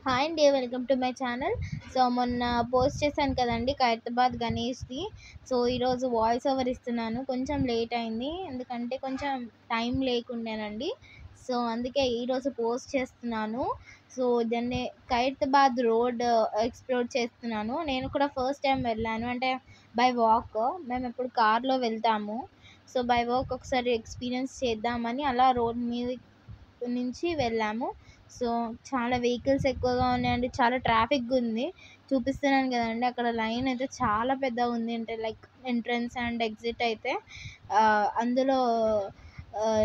Hi అండి, welcome to my channel. So మొన్న post చేశాను కదండి ఖైరతాబాద్ గణేష్ది. సో ఈరోజు వాయిస్ ఓవర్ ఇస్తున్నాను. కొంచెం లేట్ అయింది ఎందుకంటే కొంచెం టైం లేకుండేనండి. సో అందుకే ఈరోజు పోస్ట్ చేస్తున్నాను. సో దాన్ని ఖైరతాబాద్ రోడ్ ఎక్స్ప్లోర్ చేస్తున్నాను. నేను కూడా ఫస్ట్ టైం వెళ్ళాను, అంటే బై వాక్. మేము ఎప్పుడు కార్లో వెళ్తాము. సో బై వాక్ ఒకసారి ఎక్స్పీరియన్స్ చేద్దామని అలా రోడ్ మీద నుంచి వెళ్ళాము. సో చాలా వెహికల్స్ ఎక్కువగా ఉన్నాయండి, చాలా ట్రాఫిక్ ఉంది. చూపిస్తున్నాను కదండి, అక్కడ లైన్ అయితే చాలా పెద్దగా ఉంది. అంటే లైక్ ఎంట్రన్స్ అండ్ ఎగ్జిట్ అయితే అందులో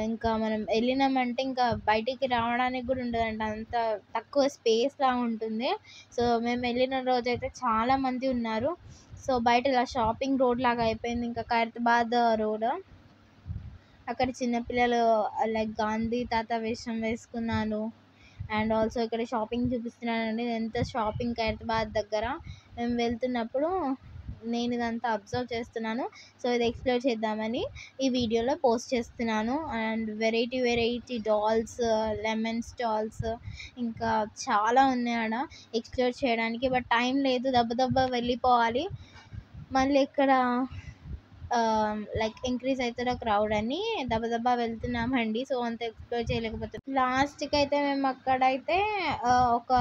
ఇంకా మనం వెళ్ళినామంటే ఇంకా బయటికి రావడానికి కూడా ఉండదండి, అంత తక్కువ స్పేస్ లా ఉంటుంది. సో మేము వెళ్ళిన రోజు అయితే చాలా మంది ఉన్నారు. సో బయట ఇలా షాపింగ్ రోడ్ లాగా అయిపోయింది, ఇంకా ఖైరతాబాద్ రోడ్. అక్కడ చిన్నపిల్లలు లైక్ గాంధీ తాత వేషం వేసుకున్నాను. అండ్ ఆల్సో ఇక్కడ షాపింగ్ చూపిస్తున్నానండి, ఎంత షాపింగ్ ఖైరతాబాద్ దగ్గర మేము వెళ్తున్నప్పుడు నేను ఇదంతా అబ్జర్వ్ చేస్తున్నాను. సో ఇది ఎక్స్ప్లోర్ చేద్దామని ఈ వీడియోలో పోస్ట్ చేస్తున్నాను. And variety variety dolls, lemon stalls ఇంకా చాలా ఉన్నాయి ఆడ ఎక్స్ప్లోర్ చేయడానికి. బట్ టైం లేదు, దెబ్బ వెళ్ళిపోవాలి. మళ్ళీ ఇక్కడ లైక్ ఇంక్రీజ్ అవుతారో క్రౌడ్ అని దబదబా వెళ్తున్నామండి. సో అంత ఎక్స్ప్లోర్ చేయలేకపోతున్నాం. లాస్ట్కి అయితే మేము అక్కడైతే ఒక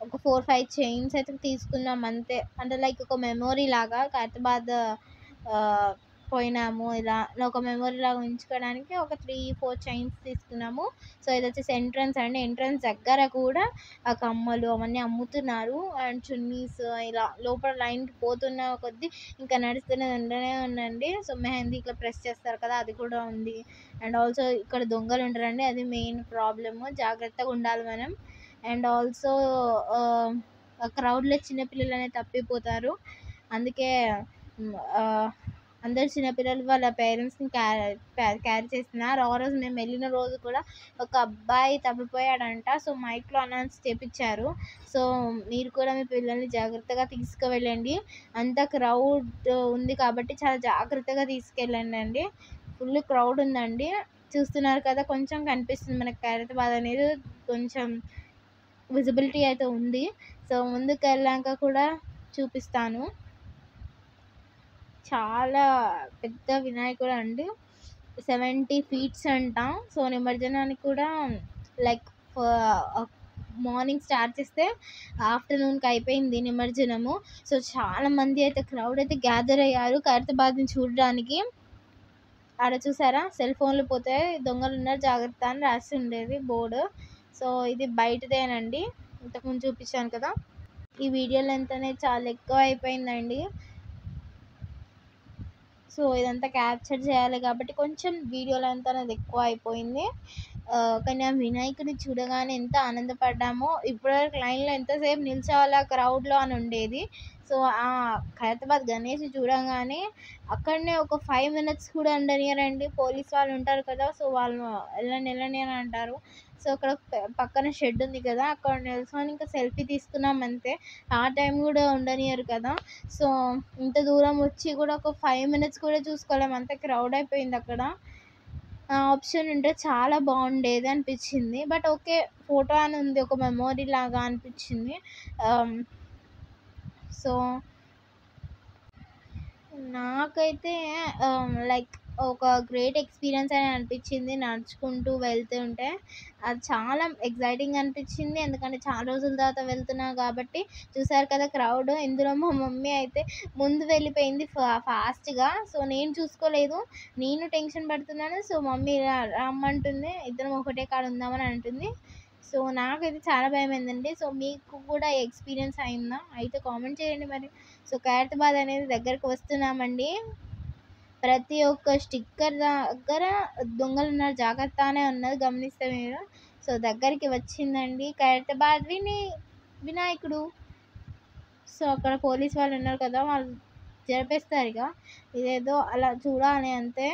ఒక 4-5 చైన్స్ అయితే తీసుకున్నాం అంతే. అంటే లైక్ ఒక మెమొరీ లాగా ఖైరతాబాద్ పోయినాము, ఇలా ఒక మెమొరీ లాగా ఉంచుకోవడానికి ఒక 3-4 చైన్స్ తీసుకున్నాము. సో ఇది వచ్చేసి ఎంట్రన్స్ అండి. ఎంట్రన్స్ దగ్గర కూడా ఆ కమ్మలు అవన్నీ అమ్ముతున్నారు. అండ్ చున్నీస్ ఇలా లోపల లైన్కి పోతున్న కొద్దీ ఇంకా నడుస్తూనే ఉండండి. సో మెహందీ ఇట్లా ప్రెస్ చేస్తారు కదా, అది కూడా ఉంది. అండ్ ఆల్సో ఇక్కడ దొంగలు ఉంటారండి, అది మెయిన్ ప్రాబ్లమ్, జాగ్రత్తగా ఉండాలి మనం. అండ్ ఆల్సో క్రౌడ్లో చిన్నపిల్లలు అనేది తప్పిపోతారు. అందుకే అందరు చిన్నపిల్లలు వాళ్ళ పేరెంట్స్ని క్యారీ చేస్తున్నారు. ఆ రోజు మేము వెళ్ళిన రోజు కూడా ఒక అబ్బాయి తప్పిపోయాడంట. సో మైక్లో అనౌన్స్ చేపించారు. సో మీరు కూడా మీ పిల్లల్ని జాగ్రత్తగా తీసుకువెళ్ళండి, అంత క్రౌడ్ ఉంది కాబట్టి చాలా జాగ్రత్తగా తీసుకెళ్ళండి అండి. ఫుల్ క్రౌడ్ ఉందండి, చూస్తున్నారు కదా, కొంచెం కనిపిస్తుంది మనకి ఖైరతాబాద్ అనేది, కొంచెం విజిబిలిటీ అయితే ఉంది. సో ముందుకు వెళ్ళాక కూడా చూపిస్తాను. చాలా పెద్ద వినాయకుడు అండి, 70 feet అంట. సో నిమజ్జనానికి కూడా లైక్ మార్నింగ్ స్టార్ట్ చేస్తే ఆఫ్టర్నూన్కి అయిపోయింది నిమజ్జనము. సో చాలా మంది అయితే క్రౌడ్ అయితే గ్యాదర్ అయ్యారు ఖైరతాబాద్ని చూడడానికి. ఆడ చూసారా, సెల్ ఫోన్లు పోతే దొంగలు ఉన్నారు జాగ్రత్త అని రాసి ఉండేది బోర్డు. సో ఇది బయటదేనండి, ఇంతకుముందు చూపించాను కదా. ఈ వీడియో లెంత్ అనేది చాలా ఎక్కువ అయిపోయిందండి. సో ఇదంతా క్యాప్చర్ చేయాలి కాబట్టి కొంచెం వీడియో లెంత్ అనేది ఎక్కువ అయిపోయింది. కానీ ఆ వినాయకుడిని చూడగానే ఎంత ఆనందపడ్డామో, ఇప్పటివరకు లైన్లో ఎంతసేపు నిల్చోవాలా క్రౌడ్లో అని ఉండేది. సో ఆ ఖైరతాబాద్ గణేష్ చూడగానే అక్కడనే ఒక 5 minutes కూడా ఉండనియరండి, పోలీస్ వాళ్ళు ఉంటారు కదా. సో వాళ్ళు వెళ్ళండి అని అంటారు. సో అక్కడ పక్కన షెడ్ ఉంది కదా, అక్కడ నిల్చొని ఇంకా సెల్ఫీ తీసుకున్నాం అంతే. ఆ టైం కూడా ఉండనియరు కదా. సో ఇంత దూరం వచ్చి కూడా ఒక 5 minutes కూడా చూసుకోలేము, అంత క్రౌడ్ అయిపోయింది అక్కడ. ఆప్షన్ ఉంటే చాలా బాగుండేది అనిపించింది. బట్ ఓకే, ఫోటో అని ఉంది, ఒక మెమొరీ లాగా అనిపించింది. సో నాకైతే లైక్ ఒక గ్రేట్ ఎక్స్పీరియన్స్ అని అనిపించింది. నడుచుకుంటూ వెళ్తుంటే అది చాలా ఎగ్జైటింగ్ అనిపించింది, ఎందుకంటే చాలా రోజుల తర్వాత వెళ్తున్నా కాబట్టి. చూసారు కదా క్రౌడ్, ఇందులో మా మమ్మీ అయితే ముందు వెళ్ళిపోయింది ఫాస్ట్గా. సో నేను చూసుకోలేదు, నేను టెన్షన్ పడుతున్నాను. సో మమ్మీ రమ్మంటుంది, ఇద్దరం ఒకటే కాడ ఉందామని అంటుంది. సో నాకైతే చాలా భయమైందండి. సో మీకు కూడా ఎక్స్పీరియన్స్ అయిందా అయితే కామెంట్ చేయండి మరి. సో ఖైరతాబాద్ అనేది దగ్గరకు వస్తున్నామండి. ప్రతి ఒక్క స్టిక్కర్ దగ్గర దొంగలు ఉన్నారు జాగ్రత్త అనే ఉన్నది, గమనిస్తే మీరు. సో దగ్గరికి వచ్చిందండి ఖైరతాబాద్ వినాయకుడు. సో అక్కడ పోలీస్ వాళ్ళు ఉన్నారు కదా, వాళ్ళు జరిపేస్తారు ఇక, ఇదేదో అలా చూడాలి అంతే.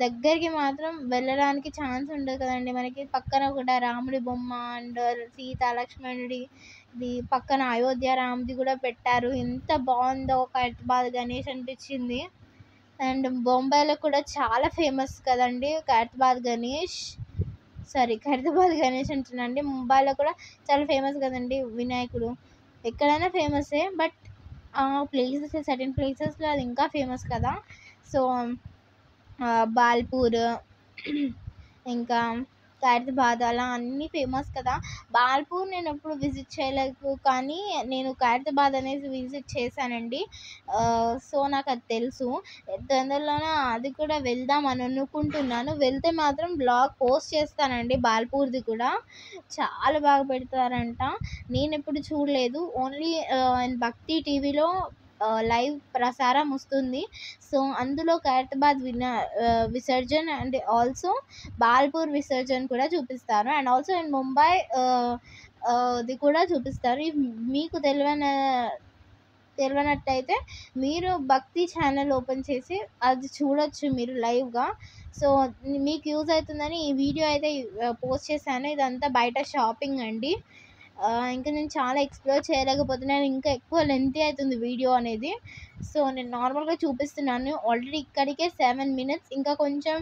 దగ్గరికి మాత్రం వెళ్ళడానికి ఛాన్స్ ఉండదు కదండి మనకి. పక్కన కూడా రాముడి బొమ్మ అండ్ సీత లక్ష్మణుడి ఇది పక్కన అయోధ్య రాముడి కూడా పెట్టారు. ఎంత బాగుందో ఖైరతాబాద్ గణేష్ అనిపించింది. అండ్ బొంబాయిలో కూడా చాలా ఫేమస్ కదండి ఖైరతాబాద్ గణేష్. సారీ ఖైరతాబాద్ గణేష్ అంటున్నానండి. ముంబైలో కూడా చాలా ఫేమస్ కదండి వినాయకుడు. ఎక్కడైనా ఫేమసే, బట్ ప్లేసెస్ సర్టెన్ ప్లేసెస్లో అది ఇంకా ఫేమస్ కదా. సో బాల్పూర్ ఇంకా ఖైరతాబాద్ అలా అన్నీ ఫేమస్ కదా. బాల్పూర్ నేను ఎప్పుడు విజిట్ చేయలేదు, కానీ నేను ఖైరతాబాద్ అనేది విజిట్ చేశానండి. సో నాకు అది తెలుసు. తొందరలోనే అది కూడా వెళ్దాం అని అనుకుంటున్నాను. వెళ్తే మాత్రం బ్లాగ్ పోస్ట్ చేస్తానండి. బాల్పూర్ది కూడా చాలా బాగా పెడతారంట. నేను ఎప్పుడు చూడలేదు. ఓన్లీ భక్తి టీవీలో లైవ్ ప్రసారం వస్తుంది. సో అందులో ఖైరతాబాద్ విసర్జన్ అండ్ ఆల్సో బాల్పూర్ విసర్జన్ కూడా చూపిస్తారు. అండ్ ఆల్సో ఇన్ ముంబై ఇది కూడా చూపిస్తారు. మీకు తెలియనట్టయితే మీరు భక్తి ఛానల్ ఓపెన్ చేసి అది చూడొచ్చు మీరు లైవ్గా. సో మీకు యూజ్ అవుతుందని ఈ వీడియో అయితే పోస్ట్ చేశాను. ఇదంతా బయట షాపింగ్ అండి. ఇంకా నేను చాలా ఎక్స్ప్లోర్ చేయలేకపోతున్నాను, ఇంకా ఎక్కువ లెంతీ అవుతుంది వీడియో అనేది. సో నేను నార్మల్గా చూపిస్తున్నాను. ఆల్రెడీ ఇక్కడికే 7 minutes, ఇంకా కొంచెం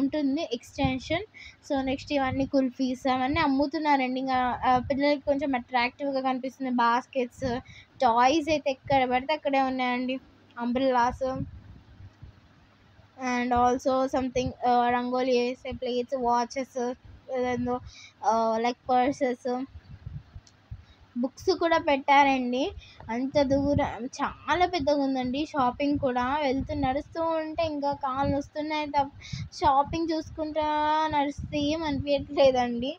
ఉంటుంది ఎక్స్టెన్షన్. సో నెక్స్ట్ ఇవన్నీ కుల్ఫీస్ అవన్నీ అమ్ముతున్నారండి. ఇంకా పిల్లలకి కొంచెం అట్రాక్టివ్గా కనిపిస్తుంది. బాస్కెట్స్, టాయ్స్ అయితే ఎక్కడ పడితే అక్కడే ఉన్నాయండి. Umbrellas and also something rangoli వేసే ప్లేట్స్, వాచెస్, ఏదో లైక్ పర్సెస్, బుక్స్ కూడా పెట్టారండి. అంత దూరం చాలా పెద్దగా ఉందండి షాపింగ్ కూడా. నడుస్తూ ఉంటే ఇంకా కాళ్ళు వస్తున్నాయి తప్ప షాపింగ్ చూసుకుంటా నడిస్తే ఏం అనిపించట్లేదండి.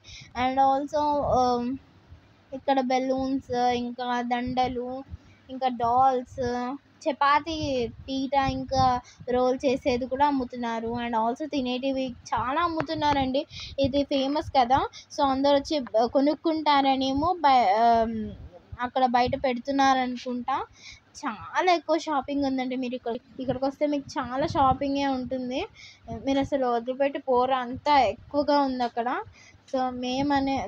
అండ్ ఆల్సో ఇక్కడ బెలూన్స్, ఇంకా దండలు, ఇంకా డాల్స్, చపాతీ పీట, ఇంకా రోల్ చేసేది కూడా అమ్ముతున్నారు. అండ్ ఆల్సో తినేటివి చాలా అమ్ముతున్నారండి. ఇది ఫేమస్ కదా. సో అందరు వచ్చి కొనుక్కుంటారనేమో అక్కడ బయట పెడుతున్నారనుకుంటా. చాలా ఎక్కువ షాపింగ్ ఉందండి. మీరు ఇక్కడికి వస్తే మీకు చాలా షాపింగే ఉంటుంది. మీరు అసలు వదిలిపెట్టి పోరు, అంతా ఎక్కువగా ఉంది అక్కడ. సో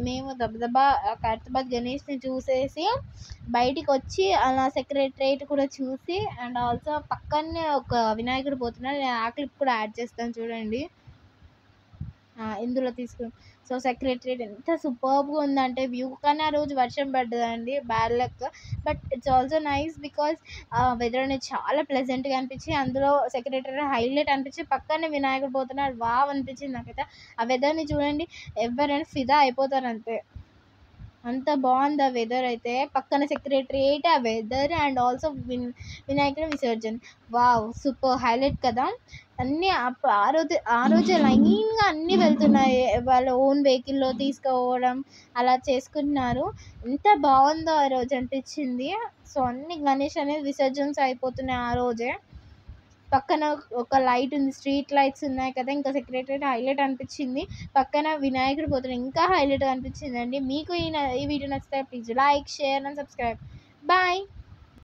మేము దబదబా ఖైరతాబాద్ గణేష్ని చూసేసి బయటికి వచ్చి అలా సెక్రటరేట్ కూడా చూసి, అండ్ ఆల్సో పక్కనే ఒక వినాయకుడు పోతున్నాడు. నేను ఆ క్లిప్ కూడా యాడ్ చేస్తాను చూడండి ఇందులో తీసుకుని. సో సెక్రటరేట్ ఎంత సూపర్బ్గా ఉందంటే వ్యూ, కానీ ఆ రోజు వర్షం పడ్డదండి, bad luck. But it's also nice because weather అనేది చాలా ప్లెజెంట్గా అనిపించి, అందులో సెక్రటరీ హైలైట్ అనిపించి, పక్కనే వినాయకుడు పోతున్నాడు, వావ్ అనిపించింది నాకైతే. ఆ వెదర్ని చూడండి, ఎవరైనా ఫిదా అయిపోతారు అంతే. అంత బాగుంది ఆ వెదర్ అయితే. పక్కన సెక్రటరేట్, ఆ వెదర్, అండ్ ఆల్సో వినాయకుడు విసర్జన్, వావ్ సూపర్ హైలైట్ కదా. అన్నీ ఆ రోజే లైన్గా అన్నీ వెళ్తున్నాయి. వాళ్ళ ఓన్ వెహికల్లో తీసుకుపోవడం అలా చేసుకుంటున్నారు. ఎంత బాగుందో ఆ రోజు అనిపించింది. సో అన్ని గణేష్ అనేది విసర్జన్స్ అయిపోతున్నాయి ఆ రోజే. పక్కన ఒక లైట్ ఉంది, స్ట్రీట్ లైట్స్ ఉన్నాయి కదా, ఇంకా సెక్రటరేట్ హైలైట్ అనిపించింది. పక్కన వినాయకుడు పోతున్నాడు, ఇంకా హైలైట్ అనిపించింది అండి. మీకు ఈ వీడియో నచ్చితే please like, share and subscribe. Bye.